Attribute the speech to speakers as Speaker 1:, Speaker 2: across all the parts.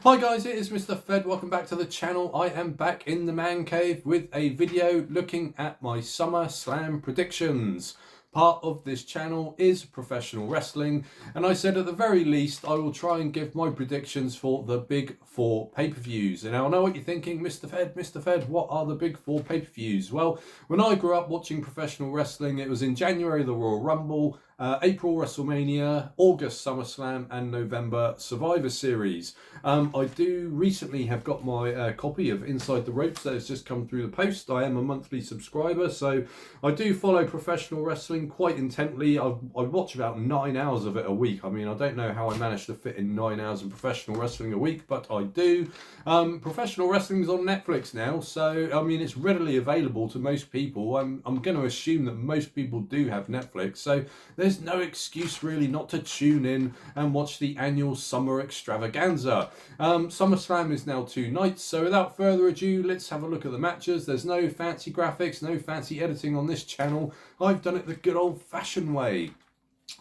Speaker 1: Hi guys, it is Mr. Fed. Welcome back to the channel. I am back in the man cave with a video looking at my SummerSlam predictions. Part of this channel is professional wrestling, and I said at the very least I will try and give my predictions for the big four pay-per-views. And I know what you're thinking, Mr. Fed, what are the big four pay-per-views? Well, when I grew up watching professional wrestling, it was in January the Royal Rumble, April WrestleMania, August SummerSlam, and November Survivor Series. I do recently have got my copy of Inside the Ropes that has just come through the post. I am a monthly subscriber, so I do follow professional wrestling quite intently. I watch about 9 hours of it a week. I mean, I don't know how I manage to fit in 9 hours of professional wrestling a week, but I do. Professional wrestling is on Netflix now, so I mean, it's readily available to most people. I'm going to assume that most people do have Netflix, so there's no excuse really not to tune in and watch the annual summer extravaganza. SummerSlam is now 2 nights, so without further ado, let's have a look at the matches. There's no fancy graphics, no fancy editing on this channel. I've done it the good old-fashioned way.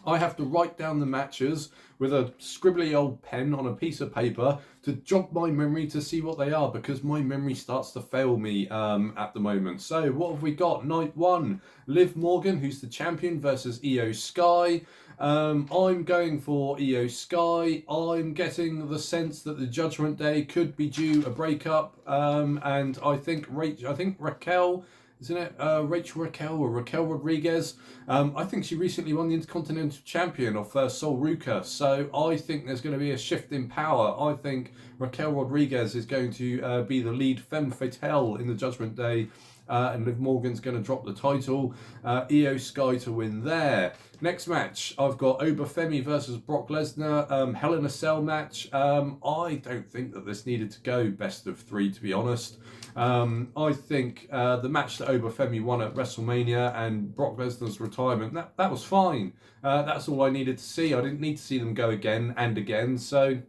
Speaker 1: I have to write down the matches with a scribbly old pen on a piece of paper to jog my memory to see what they are, because my memory starts to fail me at the moment. So what have we got? Night 1, Liv Morgan, who's the champion, versus Io Sky. I'm going for Io Sky. I'm getting the sense that the Judgment Day could be due a breakup, and I think Raquel, isn't it Rachel Raquel or Raquel Rodriguez? I think she recently won the Intercontinental Champion off Sol Ruca, so I think there's going to be a shift in power. I think Raquel Rodriguez is going to be the lead femme fatale in the Judgment Day, and Liv Morgan's going to drop the title. Io Sky to win there. Next match, I've got Obafemi versus Brock Lesnar, Hell in a Cell match. I don't think that this needed to go best of 3, to be honest. I think the match that Obafemi won at WrestleMania and Brock Lesnar's retirement, that was fine. That's all I needed to see. I didn't need to see them go again and again. So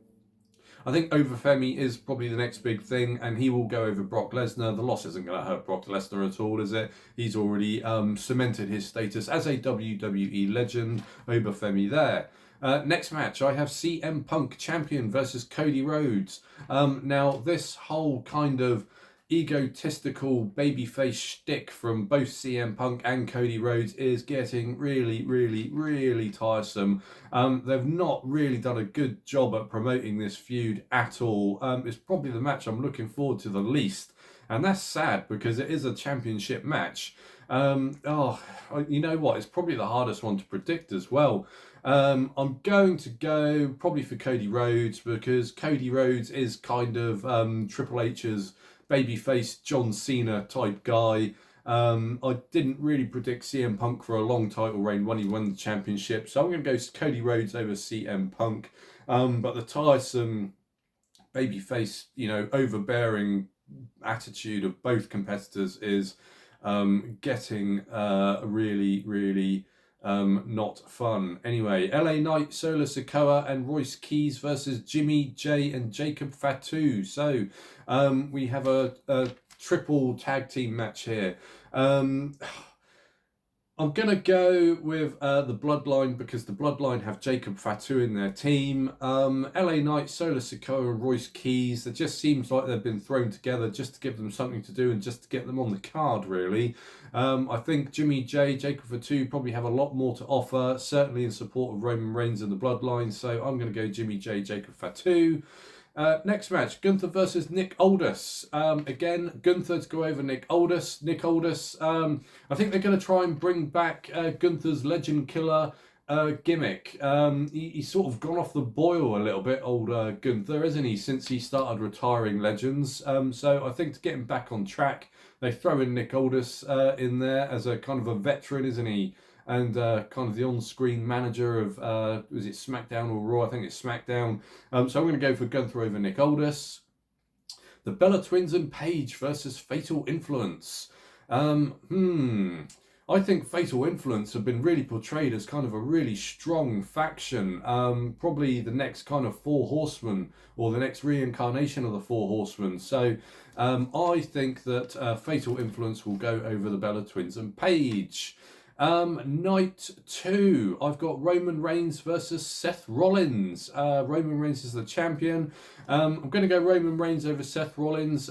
Speaker 1: I think Obafemi is probably the next big thing, and he will go over Brock Lesnar. The loss isn't going to hurt Brock Lesnar at all, is it? He's already cemented his status as a WWE legend. Obafemi there. Next match, I have CM Punk champion versus Cody Rhodes. Now, this whole kind of egotistical babyface shtick from both CM Punk and Cody Rhodes is getting really tiresome. They've not really done a good job at promoting this feud at all. It's probably the match I'm looking forward to the least, and that's sad because it is a championship match. You know what? It's probably the hardest one to predict as well. I'm going to go probably for Cody Rhodes, because Cody Rhodes is kind of Triple H's babyface John Cena type guy. I didn't really predict CM Punk for a long title reign when he won the championship, so I'm going to go Cody Rhodes over CM Punk. But the tiresome babyface, overbearing attitude of both competitors is getting really not fun. Anyway, LA Knight, Solo Sikoa, and Royce Keys versus Jimmy J and Jacob Fatu. So we have a triple tag team match here. I'm going to go with the Bloodline, because the Bloodline have Jacob Fatu in their team. LA Knight, Solo Sikoa, and Royce Keys, it just seems like they've been thrown together just to give them something to do and just to get them on the card, really. I think Jimmy J, Jacob Fatu probably have a lot more to offer, certainly in support of Roman Reigns and the Bloodline, so I'm going to go Jimmy J, Jacob Fatu. Next match, Gunther versus Nick Aldis. Again, Gunther to go over Nick Aldis. I think they're going to try and bring back Gunther's Legend Killer gimmick. He's sort of gone off the boil a little bit, old Gunther, isn't he, since he started retiring Legends. So I think to get him back on track, they throw in Nick Aldis in there as a kind of a veteran, isn't he? And kind of the on-screen manager of, was it SmackDown or Raw? I think it's SmackDown. So I'm going to go for Gunther over Nick Aldis. The Bella Twins and Paige versus Fatal Influence. I think Fatal Influence have been really portrayed as kind of a really strong faction. Probably the next kind of Four Horsemen, or the next reincarnation of the Four Horsemen. So I think that Fatal Influence will go over the Bella Twins and Paige. Night 2, I've got Roman Reigns versus Seth Rollins. Roman Reigns is the champion. I'm going to go Roman Reigns over Seth Rollins.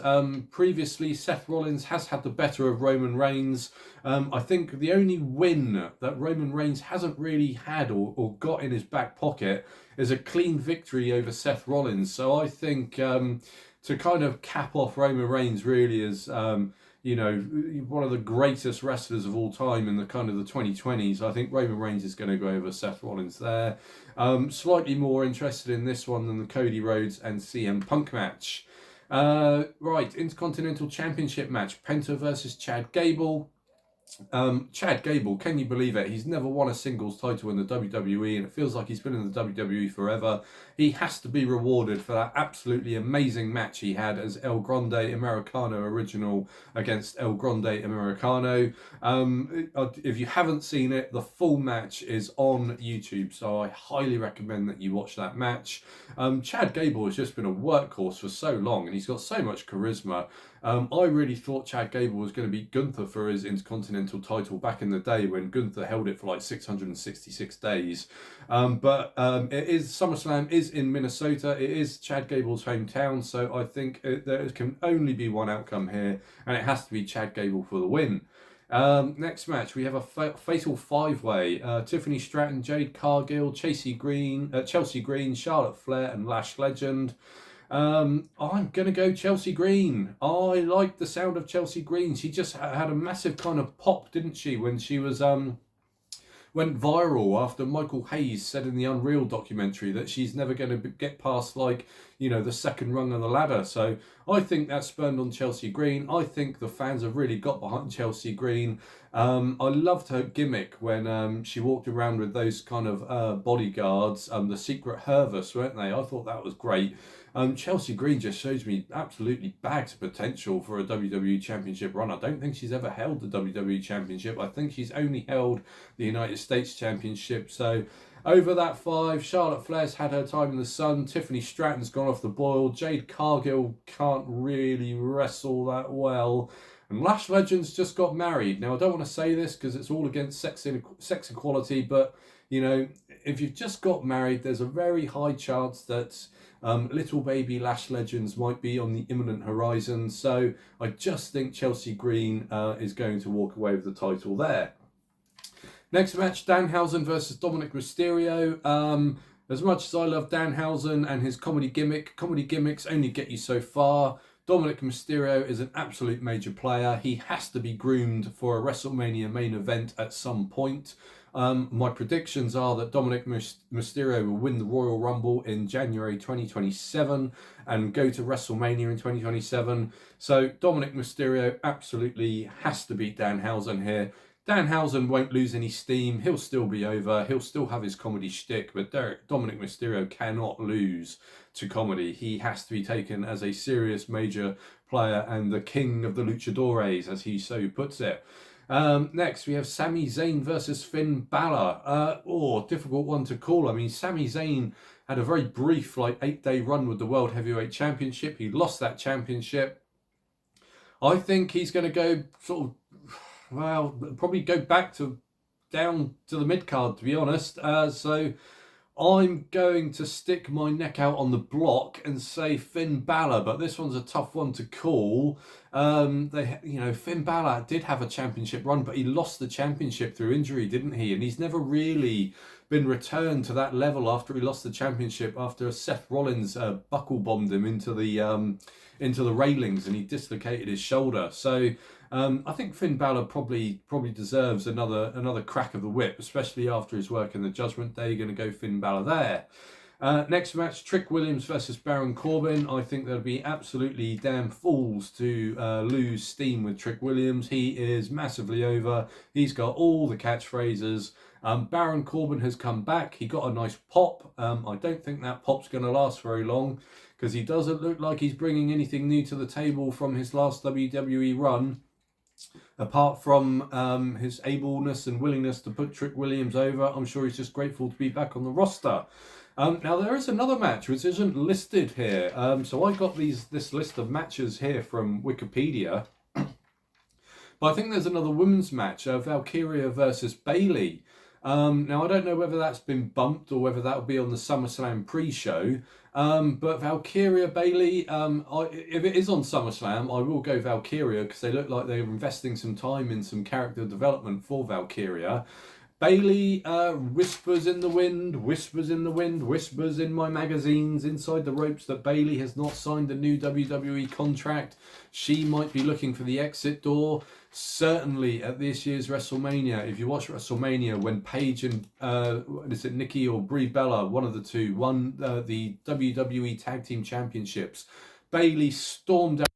Speaker 1: Previously, Seth Rollins has had the better of Roman Reigns. I think the only win that Roman Reigns hasn't really had or got in his back pocket is a clean victory over Seth Rollins. So I think to kind of cap off Roman Reigns really is... you know, one of the greatest wrestlers of all time in the kind of the 2020s. I think Roman Reigns is going to go over Seth Rollins there. Slightly more interested in this one than the Cody Rhodes and CM Punk match. Right, Intercontinental Championship match, Penta versus Chad Gable. Chad Gable, can you believe it? He's never won a singles title in the WWE, and it feels like he's been in the WWE forever. He has to be rewarded for that absolutely amazing match he had as El Grande Americano original against El Grande Americano. If you haven't seen it, the full match is on YouTube, so I highly recommend that you watch that match. Chad Gable has just been a workhorse for so long, and he's got so much charisma. I really thought Chad Gable was going to beat Gunther for his Intercontinental title back in the day when Gunther held it for like 666 days. But SummerSlam is in Minnesota. It is Chad Gable's hometown, so I think there can only be one outcome here, and it has to be Chad Gable for the win. Next match, we have a fatal five-way. Tiffany Stratton, Jade Cargill, Chelsea Green, Charlotte Flair, and Lash Legend. I'm going to go Chelsea Green. I like the sound of Chelsea Green. She just had a massive kind of pop, didn't she, when she was went viral after Michael Hayes said in the Unreal documentary that she's never going to get past, like, you know, the second rung of the ladder. So I think that spurned on Chelsea Green. I think the fans have really got behind Chelsea Green. I loved her gimmick when she walked around with those kind of bodyguards, the Secret Hervus, weren't they? I thought that was great. Chelsea Green just shows me absolutely bags of potential for a WWE Championship run. I don't think she's ever held the WWE Championship. I think she's only held the United States Championship. So over that 5, Charlotte Flair's had her time in the sun. Tiffany Stratton's gone off the boil. Jade Cargill can't really wrestle that well. And Lash Legend's just got married. Now, I don't want to say this because it's all against sex equality, but, you know, if you've just got married, there's a very high chance that little baby Lash Legends might be on the imminent horizon. So I just think Chelsea Green is going to walk away with the title there. Next match, Danhausen versus Dominic Mysterio. As much as I love Danhausen and his comedy gimmicks only get you so far. Dominic Mysterio is an absolute major player. He has to be groomed for a WrestleMania main event at some point. My predictions are that Dominic Mysterio will win the Royal Rumble in January 2027 and go to WrestleMania in 2027. So Dominic Mysterio absolutely has to beat Danhausen here. Danhausen won't lose any steam. He'll still be over. He'll still have his comedy shtick, but Dominic Mysterio cannot lose to comedy. He has to be taken as a serious major player and the king of the luchadores, as he so puts it. Next, we have Sami Zayn versus Finn Balor. Difficult one to call. I mean, Sami Zayn had a very brief, 8-day run with the World Heavyweight Championship. He lost that championship. I think he's going to go probably go back down to the mid-card, to be honest. So I'm going to stick my neck out on the block and say Finn Balor, but this one's a tough one to call. Finn Balor did have a championship run, but he lost the championship through injury, didn't he? And he's never really been returned to that level after he lost the championship, after Seth Rollins buckle bombed him into the railings and he dislocated his shoulder. So I think Finn Balor probably deserves another crack of the whip, especially after his work in the Judgment Day. You're going to go Finn Balor there. Next match, Trick Williams versus Baron Corbin. I think they'll be absolutely damn fools to lose steam with Trick Williams. He is massively over. He's got all the catchphrases. Baron Corbin has come back. He got a nice pop. I don't think that pop's going to last very long because he doesn't look like he's bringing anything new to the table from his last WWE run, apart from his ableness and willingness to put Trick Williams over. I'm sure he's just grateful to be back on the roster. Now, there is another match which isn't listed here. So I got this list of matches here from Wikipedia. But I think there's another women's match, Valkyria versus Bayley. Now, I don't know whether that's been bumped or whether that'll be on the SummerSlam pre-show. But Valkyria Bayley, if it is on SummerSlam, I will go Valkyria because they look like they're investing some time in some character development for Valkyria. Bayley whispers in the wind, whispers in the wind, whispers in my magazines, inside the ropes that Bayley has not signed a new WWE contract. She might be looking for the exit door. Certainly at this year's WrestleMania, if you watch WrestleMania, when Paige and is it Nikki or Brie Bella, one of the two, won the WWE Tag Team Championships, Bayley stormed out